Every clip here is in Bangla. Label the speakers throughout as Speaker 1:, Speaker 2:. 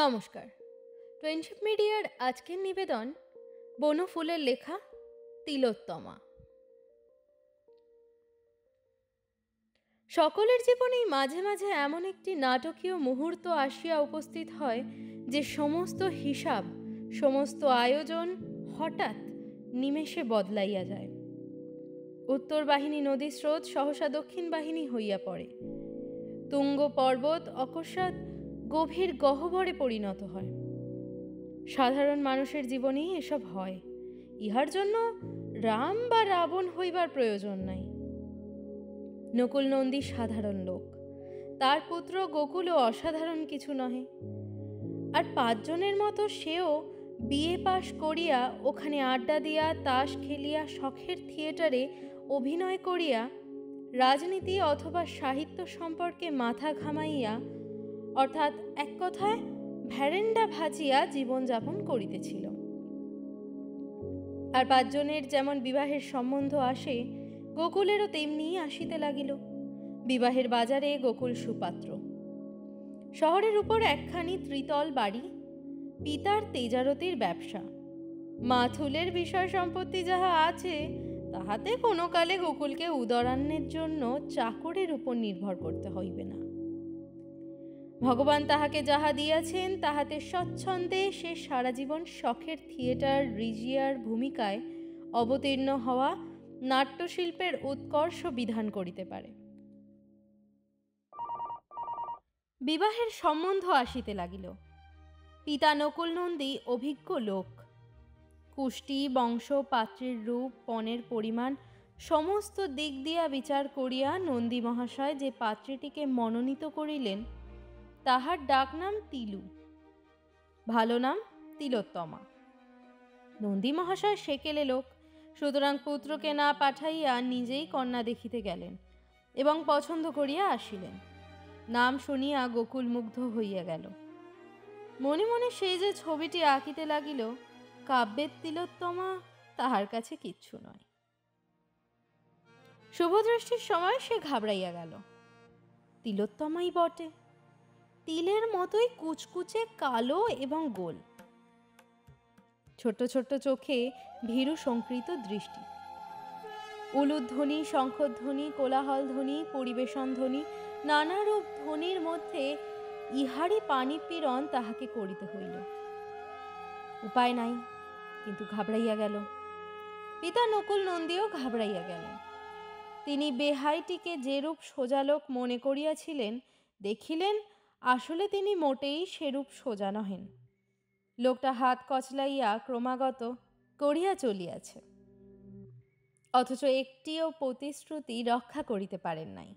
Speaker 1: নমস্কার। ফ্রেন্ডশিপ মিডিয়ার আজকের নিবেদন বনফুলের লেখা তিলোত্তমা। সকলের জীবনেই মাঝে মাঝে এমন একটি নাটকীয় মুহূর্ত আসিয়া উপস্থিত হয় যে সমস্ত হিসাব, সমস্ত আয়োজন হঠাৎ নিমেষে বদলাইয়া যায়। উত্তর বাহিনী নদী স্রোত সহসা দক্ষিণ বাহিনী হইয়া পড়ে। তুঙ্গ পর্বত অকস্মাৎ গভীর গহ্বরে পরিণত হয়। সাধারণ মানুষের জীবনেই এসব হয়। ইহার জন্য রাম বা রাবণ হইবার প্রয়োজন নাই। নকুল নন্দী সাধারণ লোক, তার পুত্র গোকুলও অসাধারণ কিছু নহে। আর 5 জনের মতো সেও বিএ পাশ করিয়া ওখানে আড্ডা দিয়া তাস খেলিয়া শখের থিয়েটারে অভিনয় করিয়া রাজনীতি অথবা সাহিত্য সম্পর্কে মাথা ঘামাইয়া, অর্থাৎ এক কথায় ভ্যারেন্ডা ভাজিয়া জীবনযাপন করিতেছিল। আর 5 জনের যেমন বিবাহের সম্বন্ধ আসে, গোকুলেরও তেমনিই আসিতে লাগিল। বিবাহের বাজারে গোকুল সুপাত্র। শহরের উপর একখানি ত্রিতল বাড়ি, পিতার তেজারতির ব্যবসা। মাথুলের বিষয় সম্পত্তি যাহা আছে, তাহাতে কোনো কালে গোকুলকে উদরান্নের জন্য চাকরের উপর নির্ভর করতে হইবে না। ভগবান তাহাকে যাহা দিয়াছেন, তাহাতে স্বচ্ছন্দে সে সারা জীবন শখের থিয়েটার রিজিয়ার ভূমিকায় অবতীর্ণ হওয়া নাট্যশিল্পের উৎকর্ষ বিধান করিতে পারে। বিবাহের সম্বন্ধ আসিতে লাগিল। পিতা নকুল নন্দী অভিজ্ঞ লোক। কুষ্টি, বংশ, পাত্রের রূপ, পণের পরিমাণ সমস্ত দিক দিয়া বিচার করিয়া নন্দী মহাশয় যে পাত্রীটিকে মনোনীত করিলেন, তাহার ডাকনাম তিলু, ভালো নাম তিলোত্তমা। নন্দী মহাশয় সেকেলে লোক, সুতরাং পুত্রকে না পাঠাইয়া নিজেই কন্যা দেখিতে গেলেন এবং পছন্দ করিয়া আসিলেন। নাম শুনিয়া গোকুল মুগ্ধ হইয়া গেল। মনে মনে সেই যে ছবিটি আঁকিতে লাগিল, কাব্যের তিলোত্তমা তাহার কাছে কিচ্ছু নয়। শুভদৃষ্টির সময় সে ঘাবড়াইয়া গেল। তিলোত্তমাই বটে, তিলের মতোই কুচকুচে কালো এবং গোল, ছোট ছোট চোখে ভীরু সংকৃত দৃষ্টি। উলুধ্বনি, শঙ্খধ্বনি, কোলাহল ধ্বনি, পরিবেশন ধ্বনি, নানারূপ ধ্বনির মধ্যে ইহারই পানি পীড়ন তাহাকে করিতে হইল। উপায় নাই, কিন্তু ঘাবড়াইয়া গেল। পিতা নকুল নন্দীও ঘাবড়াইয়া গেলেন। তিনি বেহাইটিকে যেরূপ সোজালোক মনে করিয়াছিলেন, দেখিলেন আসলে তিনি মোটেই সেরূপ সোজা নহেন। লোকটা হাত কচলাইয়া ক্রমাগত করিয়া চলিয়াছে, অথচ একটিও প্রতিশ্রুতি রক্ষা করিতে পারেন নাই।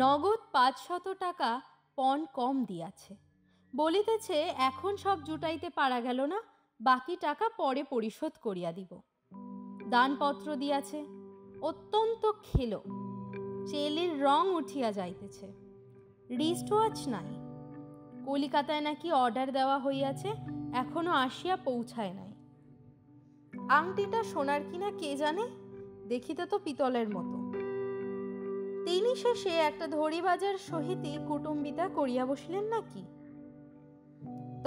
Speaker 1: নগদ 500 টাকা পণ কম দিয়াছে, বলিতেছে এখন সব জুটাইতে পারা গেল না, বাকি টাকা পরে পরিশোধ করিয়া দিব। দানপত্র দিয়াছে, অত্যন্ত খেলো, চেলির রং উঠিয়া যাইতেছে। রিস্ট ওয়াচ নাই। কলিকাতায় নাকি অর্ডার দেওয়া হইয়াছে, এখনো আসিয়া পৌঁছায় নাই। আংটিটা সোনার কিনা কে জানে, দেখিতে তো পিতলের মতো। তিনি শেষে একটা ধড়িবাজার সহিতই কুটুম্বিতা করিয়া বসিলেন নাকি?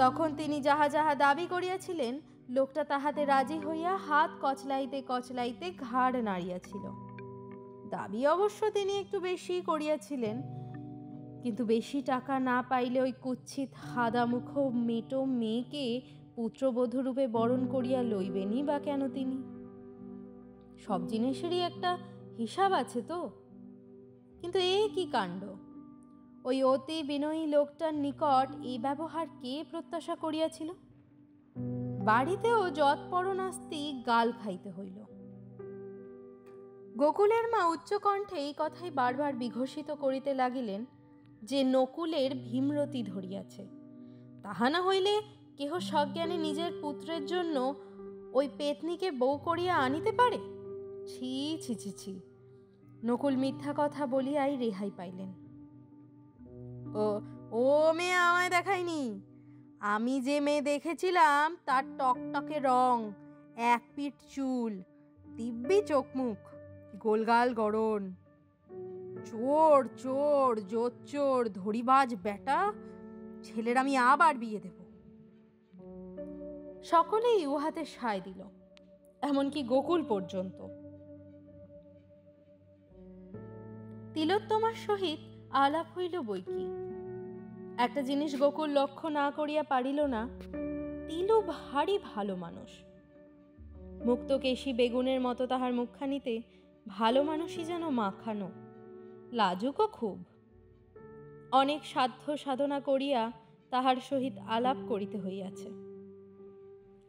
Speaker 1: তখন তিনি যাহা যাহা দাবি করিয়াছিলেন, লোকটা তাহাতে রাজি হইয়া হাত কচলাইতে কচলাইতে ঘাড় নাড়িয়াছিল। দাবি অবশ্য তিনি একটু বেশি করিয়াছিলেন, কিন্তু বেশি টাকা না পাইলে ওই কুৎসিত হাদামুখ মেটো মেয়েকে পুত্রবধূরূপে বরণ করিয়া লইবেনই বা কেন তিনি? সব জিনিসেরই একটা হিসাব আছে তো। কিন্তু এ কি কাণ্ড! ওই অতি বিনয়ী লোকটার নিকট এই ব্যবহার কে প্রত্যাশা করিয়াছিল? বাড়িতেও যৎপরনাস্তি গাল খাইতে হইল। গোকুলের মা উচ্চকণ্ঠে এই কথাই বারবার বিঘোষিত করিতে লাগিলেন যে নকুলের ভীমরতি ধরিয়াছে। তাহা না হইলে কেহ সজ্ঞানে নিজের পুত্রের জন্য ওই পেতনিকে বউ করিয়া আনিতে পারে? ছি ছি ছি ছি! নকুল মিথ্যা কথা বলিয়াই রেহাই পাইলেন। ও ও মেয়ে আমায় দেখায়নি। আমি যে মেয়ে দেখেছিলাম তার টকটকে রং, এক পিঠ চুল, দিব্যি চোখ মুখ, গোলগাল গড়ন। চোর চোর জোচ্চোর ধড়িবাজ বেটা, ছেলের আমি আবার বিয়ে দেব। সকলেই উহাতে সায় দিল, এমনকি গোকুল পর্যন্ত। তিলোত্তমার সহিত আলাপ হইল বৈকি। একটা জিনিস গোকুল লক্ষ্য না করিয়া পারিল না, তিলু ভারী ভালো মানুষ। মুক্তকেশী বেগুনের মতো তাহার মুখখানিতে ভালো মানুষই যেন মাখানো, লাজুকও খুব। অনেক সাধ্য সাধনা করিয়া তাহার সহিত আলাপ করিতে হইয়াছে।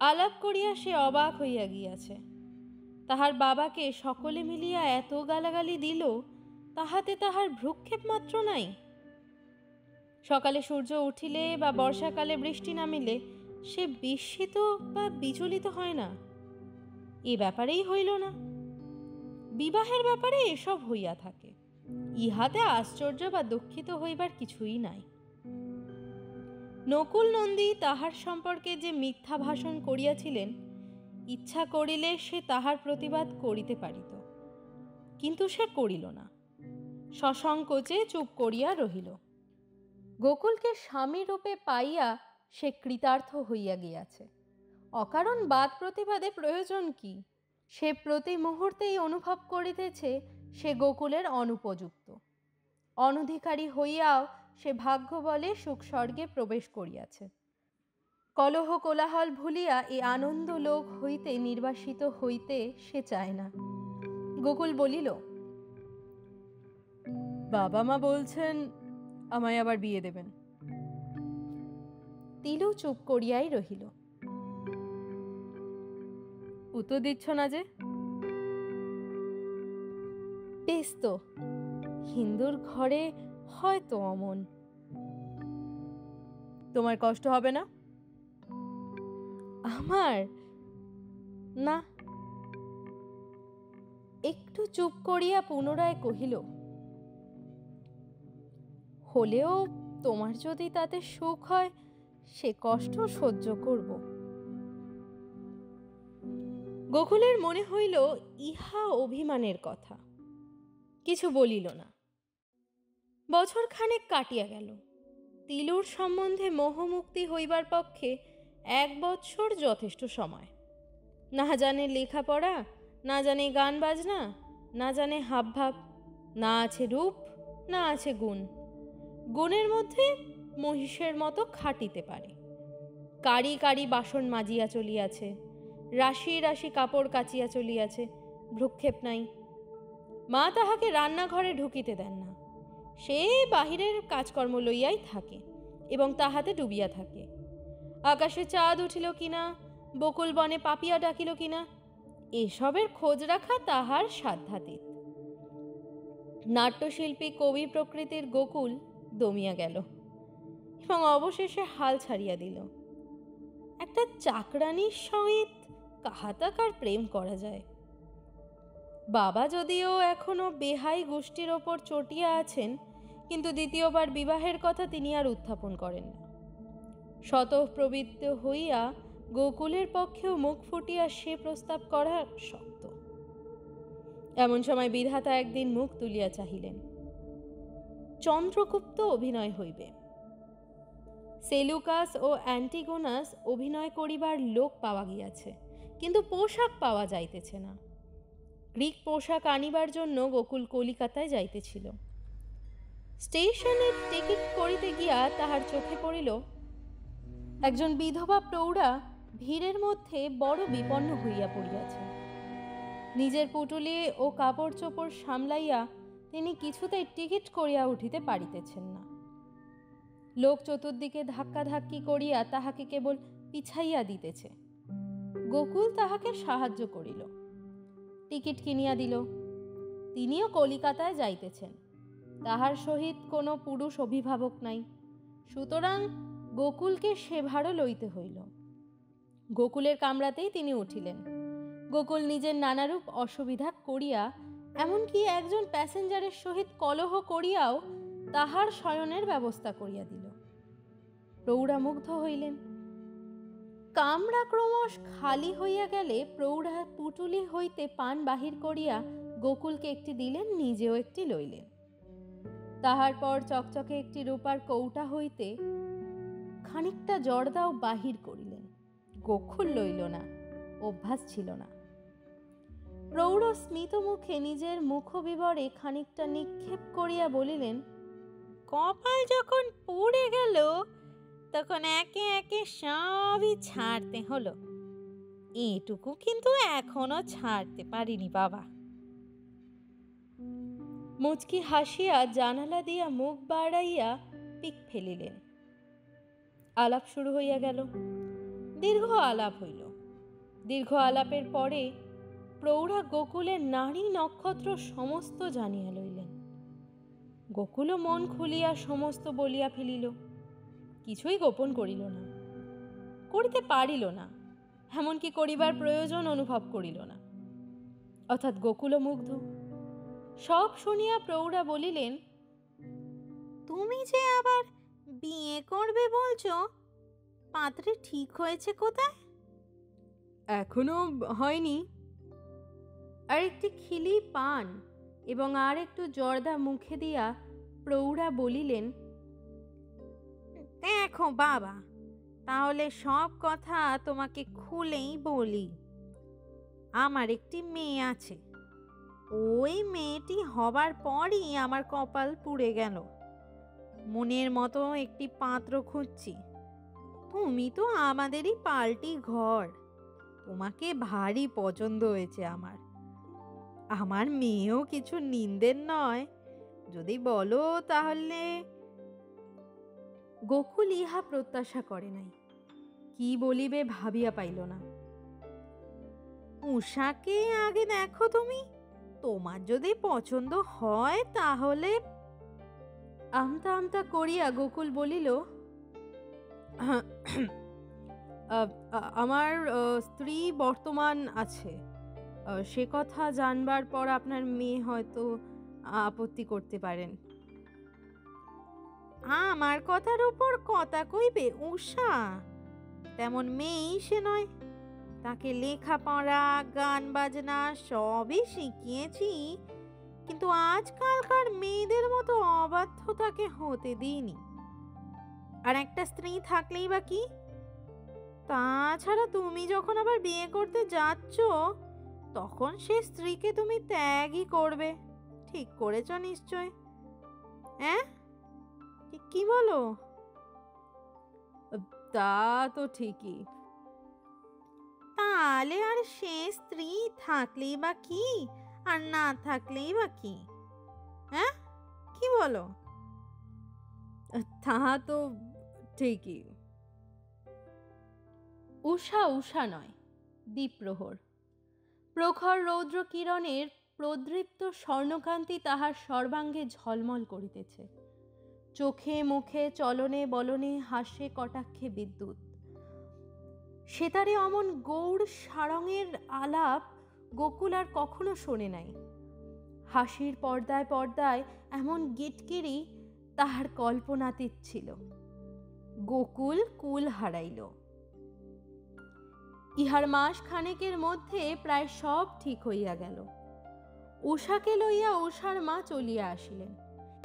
Speaker 1: আলাপ করিয়া সে অবাক হইয়া গিয়াছে। তাহার বাবাকে সকলে মিলিয়া এত গালাগালি দিল, তাহাতে তাহার ভ্রুক্ষেপ মাত্র নাই। সকালে সূর্য উঠিলে বা বর্ষাকালে বৃষ্টি নামিলে সে বিস্মিত বা বিচলিত হয় না। এ ব্যাপারেই হইল না। বিবাহের ব্যাপারে এসব হইয়া থাকে, ইহাতে আশ্চর্য বা দুঃখিত হইবার কিছুই নাই। নকুল নন্দী তাহার সম্পর্কে যে মিথ্যা ভাষণ করিয়াছিলেন, ইচ্ছা করিলে সে তাহার প্রতিবাদ করিতে পারিত, কিন্তু সে করিল না। সসংকোচে চুপ করিয়া রহিল। গোকুলকে স্বামী রূপে পাইয়া সে কৃতার্থ হইয়া গিয়াছে। অকারণ বাদ প্রতিবাদে প্রয়োজন কি? সে প্রতি মুহূর্তেই অনুভব করিতেছে সে গোকুলের অনুপযুক্ত। অনধিকারী হইয়াও সে ভাগ্য বলে সুখ স্বর্গে প্রবেশ করিয়াছে। কলহ কোলাহল ভুলিয়া এই আনন্দ লোক হইতে নির্বাসিত হইতে সে চায় না। গোকুল বলিল, বাবা মা বলছেন আমায় আবার বিয়ে দেবেন। তিলু চুপ করিয়াই রহিল। উত্তর দিচ্ছ না যে? বেশ তো, হিন্দুর ঘরে হয়তো অমন। তোমার কষ্ট হবে না? আমার না। একটু চুপ করিয়া পুনরায় কহিল, হলেও তোমার যদি তাতে সুখ হয় সে কষ্ট সহ্য করব। গোকুলের মনে হইল ইহা অভিমানের কথা, কিছু বলিল না। বছর খানেক কাটিয়া গেল। তিলুর সম্বন্ধে মোহমুক্তি হইবার পক্ষে 1 বৎসর যথেষ্ট সময়। না জানে লেখাপড়া, না জানে গান বাজনা, না জানে হাবভাব, না আছে রূপ, না আছে গুণ। গুণের মধ্যে মহিষের মতো খাটিতে পারে, কারি কারি বাসন মাজিয়া চলিয়াছে, রাশি রাশি কাপড় কাচিয়া চলিয়াছে, ভ্রুক্ষেপ নাই। মা তাহাকে রান্নাঘরে ঢুকিতে দেন না, সে বাহিরের কাজকর্ম লইয়াই থাকে এবং তাহাতে ডুবিয়া থাকে। আকাশে চাঁদ উঠিল কিনা, বকুল বনে পাপিয়া ডাকিল কিনা, এসবের খোঁজ রাখা তাহার সাধ্যাতীত। নাট্যশিল্পী কবি প্রকৃতির গোকুল দমিয়া গেল এবং অবশেষে হাল ছাড়িয়া দিল। একটা চাকরানির সহিত কাহাতাকার প্রেম করা যায়? বাবা যদিও এখনো বেহাই গোষ্ঠীর ওপর চটিয়া আছেন, কিন্তু দ্বিতীয়বার বিবাহের কথা তিনি আর উত্থাপন করেন না। স্বতঃপ্রবৃত্ত হইয়া গোকুলের পক্ষেও মুখ ফুটিয়া সে প্রস্তাব করা শক্ত। এমন সময় বিধাতা একদিন মুখ তুলিয়া চাহিলেন। চন্দ্রগুপ্ত অভিনয় হইবে। সেলুকাস ও অ্যান্টিগোনাস অভিনয় করিবার লোক পাওয়া গিয়াছে, কিন্তু পোশাক পাওয়া যাইতেছে না। গ্রিক পোশাক আনিবার জন্য গোকুল কলিকাতায় যাইতেছিল। স্টেশনের টিকিট করিতে গিয়া তাহার চোখে পড়িল একজন বিধবা প্রৌঢ়া ভিড়ের মধ্যে বড় বিপন্ন হইয়া পড়িয়াছে। নিজের পুটুলি ও কাপড় চোপড় সামলাইয়া তিনি কিছুতেই টিকিট করিয়া উঠিতে পারিতেছেন না। লোক চতুর্দিকে ধাক্কাধাক্কি করিয়া তাহাকে কেবল পিছাইয়া দিতেছে। গোকুল তাহাকে সাহায্য করিল, টিকিট কিনিয়া দিল। তিনিও কলিকাতায় যাইতেছেন, তাহার সহিত কোনো পুরুষ অভিভাবক নাই, সুতরাং গোকুলকে সে ভাড়ও লইতে হইল। গোকুলের কামরাতেই তিনি উঠিলেন। গোকুল নিজের নানারূপ অসুবিধা করিয়া, এমনকি একজন প্যাসেঞ্জারের সহিত কলহ করিয়াও তাহার শয়নের ব্যবস্থা করিয়া দিল। প্রৌঢ়া মুগ্ধ হইলেন। কামরা ক্রমশ খালি হইয়া গেলে প্রৌঢ়া পুটুলি হইতে পান বাহির করিয়া গোকুলকে একটি দিলেন, নিজেও একটি লইলেন। তাহার পর চকচকে একটি রূপার কৌটা হইতে খানিকটা জর্দাও বাহির করিলেন। গোকুল লইল না, অভ্যাস ছিল না। প্রৌঢ় স্মিত মুখে নিজের মুখবিবরে খানিকটা নিক্ষেপ করিয়া বলিলেন, কপাল যখন পুড়ে গেল তখন একে একে সবই ছাড়তে হলো। এটুকু কিন্তু এখনো ছাড়তে পারিনি বাবা। মুচকি হাসিয়া জানালা দিয়া মুখ বাড়াইয়া পিক ফেলিলেন। আলাপ শুরু হইয়া গেল। দীর্ঘ আলাপ হইল। দীর্ঘ আলাপের পরে প্রৌঢ়া গোকুলের নারী নক্ষত্র সমস্ত জানিয়া লইলেন। গোকুলও মন খুলিয়া সমস্ত বলিয়া ফেলিল, কিছুই গোপন করিল না, করিতে পারিল না, এমনকি করিবার প্রয়োজন অনুভব করিল না। অর্থাৎ গোকুলও মুগ্ধ। সব শুনিয়া প্রৌঢ়া বলিলেন, তুমি যে আবার বিয়ে করবে বলছো, পাত্রে ঠিক হয়েছে কোথায়? এখনো হয়নি। আর একটি খিলি পান এবং আর একটু জর্দা মুখে দিয়া প্রৌঢ়া বলিলেন, দেখো বাবা, তাহলে সব কথা তোমাকে খুলেই বলি। আমার একটি মেয়ে আছে। ওই মেয়েটি হবার পরই আমার কপাল পুড়ে গেল। মনের মতো একটি পাত্র খুঁজছি। তুমি তো আমাদেরই পাল্টি ঘর, তোমাকে ভারী পছন্দ হয়েছে আমার। আমার মেয়েও কিছু নিন্দের নয়, যদি বলো তাহলে। গোকুল ইহা প্রত্যাশা করে নাই, কি বলিবে ভাবিয়া পাইল না। উষাকে আগে দেখো তুমি, তোমার যদি পছন্দ হয় তাহলে। আমতা আমতা করিয়া গোকুল বলিল, আমার স্ত্রী বর্তমান আছে, সে কথা জানবার পর আপনার মেয়ে হয়তো আপত্তি করতে পারেন। আমার কথার উপর কথা কইবে উষা? তেমন মেয়েই সে নয়। তাকে লেখাপড়া, গান বাজনা সবই শিখিয়েছি, কিন্তু আজকালকার মেয়েদের মতো অবাধ্য তাকে হতে দিইনি। আর একটা স্ত্রী থাকলেই বা কি? তাছাড়া তুমি যখন আবার বিয়ে করতে যাচ্ছ, তখন সে স্ত্রীকে তুমি ত্যাগই করবে, ঠিক করেছ নিশ্চয়? হ্যাঁ, কি বলো? তা তো ঠিকই। তাহলে আর সে স্ত্রী থাকলেই বা কি, আর না থাকলেই বা কি? হ্যাঁ, কি বলো? তা তো ঠিকই। উষা উষা নয়, দ্বীপ্রহর। প্রখর রৌদ্র কিরণের প্রদৃপ্ত স্বর্ণকান্তি তাহার সর্বাঙ্গে ঝলমল করিতেছে। চোখে মুখে চলনে বলনে হাস্যে কটাক্ষে বিদ্যুৎ। সেতারে অমন গৌড় সারঙের আলাপ গোকুল আর কখনো শোনে নাই। হাসির পর্দায় পর্দায় এমন গিটকিরি তাহার কল্পনাতীত ছিল। গোকুল কুল হারাইল। ইহার মাস খানেকের মধ্যে প্রায় সব ঠিক হইয়া গেল। উষাকে লইয়া উষার মা চলিয়া আসিলেন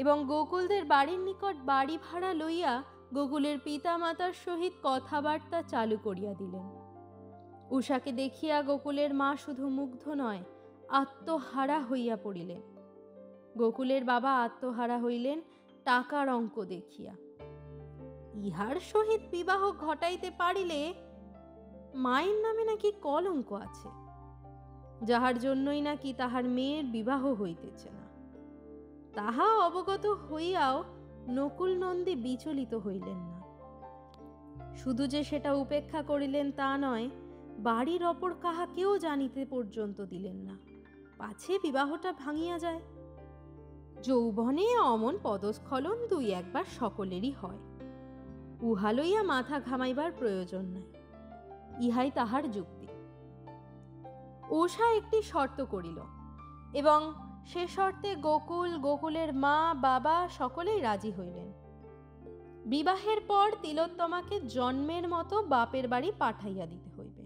Speaker 1: এবং গোকুলদের বাড়ির নিকট বাড়ি ভাড়া লইয়া গোকুলের পিতা মাতার সহিত কথাবার্তা চালু করিয়া দিলেন। উষাকে দেখিয়া গোকুলের মা শুধু মুগ্ধ নয়, আত্মহারা হইয়া পড়িলেন। গোকুলের বাবা আত্মহারা হইলেন টাকার অঙ্ক দেখিয়া। ইহার সহিত বিবাহ ঘটাইতে পারিলে মায়ের নামে নাকি কলঙ্ক আছে, যাহার জন্যই নাকি তাহার মেয়ের বিবাহ হইতেছে না। তাহা অবগত হইয়াও নকুল নন্দী বিচলিত হইলেন না। শুধু যে সেটা উপেক্ষা করিলেন তা নয়, বাড়ির অপর কাহাকেও জানিতে পর্যন্ত দিলেন না, পাছে বিবাহটা ভাঙিয়া যায়। যৌবনে অমন পদস্খলন দুই একবার সকলেরই হয়, উহা লইয়া মাথা ঘামাইবার প্রয়োজন নাই, ইহাই তাহার যুক্তি। উষা একটি শর্ত করিল এবং সে শর্তে গোকুল, গোকুলের মা বাবা সকলেই রাজি হইলেন। বিবাহের পর তিলোত্তমাকে জন্মের মতো বাপের বাড়ি পাঠাইয়া দিতে হইবে।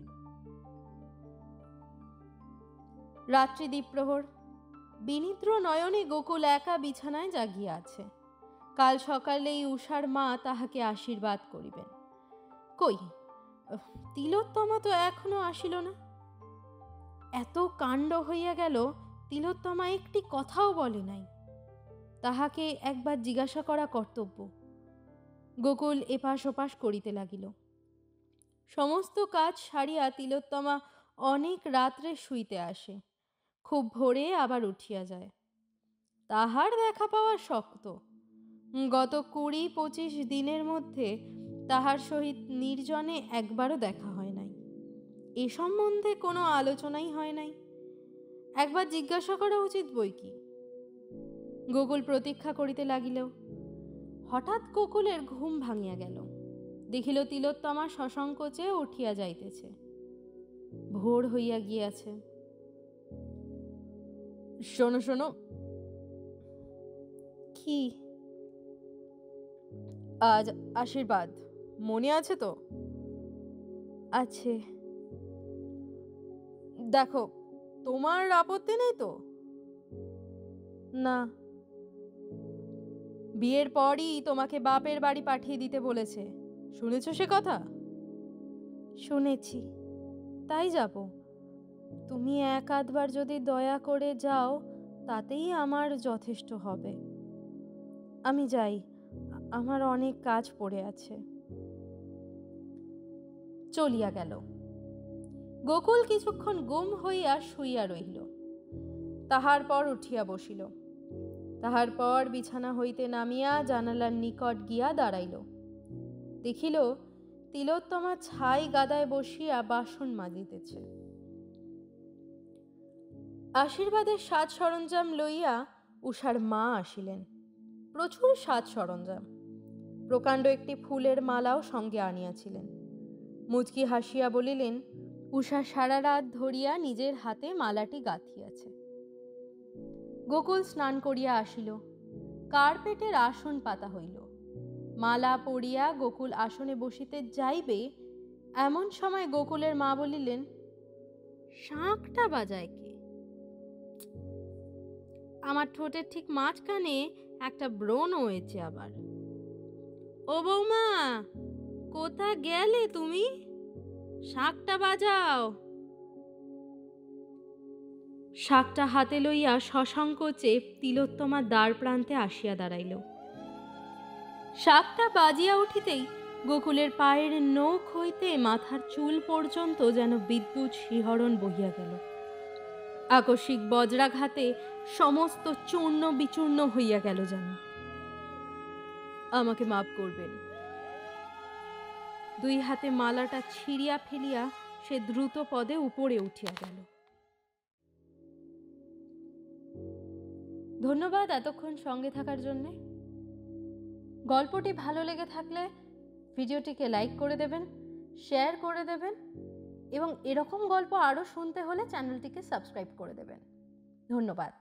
Speaker 1: রাত্রি দ্বীপ্রহর। বিনিদ্র নয়নে গোকুল একা বিছানায় জাগিয়া আছে। কাল সকালেই উষার মা তাহাকে আশীর্বাদ করিবেন। কই, তিলোত্তমা তো এখনো আসিল না। এত কাণ্ড হইয়া গেল, তিলোত্তমা একটি কথাও বলে নাই। তাহাকে একবার জিজ্ঞাসা করা কর্তব্য। গোকুল এপাশ ওপাশ করিতে লাগিল। সমস্ত কাজ সারিয়া তিলোত্তমা অনেক রাত্রে শুইতে আসে, খুব ভোরে আবার উঠিয়া যায়। তাহার দেখা পাওয়া শক্ত। গত 20-25 দিনের মধ্যে তাহার সহিত নির্জনে একবারও দেখা হয় নাই। এ সম্বন্ধে কোনো আলোচনাই হয় নাই। একবার জিজ্ঞাসা করা উচিত বই কি। গোকুল প্রতীক্ষা করিতে লাগিল। হঠাৎ গোকুলের ঘুম ভাঙিয়া গেল। দেখিল তিলোত্তমা সসংকোচে উঠিয়া যাইতেছে। ভোর হইয়া গিয়াছে। শোনো শোনো। কি? আজ আশীর্বাদ, মনে আছে তো? আছে। দেখো, তোমার আপত্তি নেই তো? না। বিয়ের পরই তোমাকে বাপের বাড়ি পাঠিয়ে দিতে বলেছে, শুনেছো সে কথা? শুনেছি, তাই যাব। তুমি এক আধবার যদি দয়া করে যাও, তাতেই আমার যথেষ্ট হবে। আমি যাই, আমার অনেক কাজ পড়ে আছে। চলিয়া গেল। গোকুল কিছুক্ষণ গুম হইয়া শুইয়া রহিল। তাহার পর উঠিয়া বসিল। তাহার পর বিছানা হইতে নামিয়া জানালার নিকট গিয়া দাঁড়াইল। দেখিল তিলোত্তমা ছাই গাদায় বসিয়া বাসন মাজিতেছে। আশীর্বাদের সাজ সরঞ্জাম লইয়া উষার মা আসিলেন। প্রচুর সাজ সরঞ্জাম, প্রকাণ্ড একটি ফুলের মালাও সঙ্গে আনিয়াছিলেন। মুচকি হাসিয়া বলিলেন, উষা সারা রাত ধরিয়া নিজের হাতে মালাটি গাঁথিয়াছে। গোকুল স্নান করিয়া আসিল। কার্পেটের আসন পাতা হইল। মালা পরিয়া গোকুল আসনে বসিতে যাইবে, এমন সময় গোকুলের মা বলিলেন, শাঁখটা বাজায় কে? আমার ঠোঁটের ঠিক মাঝখানে একটা ব্রণ হয়েছে আবার। ও বৌমা, কোথা গেলে তুমি? শাঁখটা বাজাও। শাঁখটা হাতে লইয়া সসংকোচে তিলোত্তমা দ্বার প্রান্তে আসিয়া দাঁড়াইল। শাঁখটা বাজিয়া উঠিতেই গোকুলের পায়ের নখ হইতে মাথার চুল পর্যন্ত যেন বিদ্যুৎ শিহরণ বহিয়া গেল। আকস্মিক বজ্রাঘাতে সমস্ত চূর্ণ বিচূর্ণ হইয়া গেল যেন। আমাকে মাপ করবেন। দুই হাতে মালাটা ছিঁড়িয়া ফেলিয়া সে দ্রুত পদে উপরে উঠিয়া গেল। ধন্যবাদ এতক্ষণ সঙ্গে থাকার জন্যে। গল্পটি ভালো লেগে থাকলে ভিডিওটিকে লাইক করে দেবেন, শেয়ার করে দেবেন এবং এরকম গল্প আরও শুনতে হলে চ্যানেলটিকে সাবস্ক্রাইব করে দেবেন। ধন্যবাদ।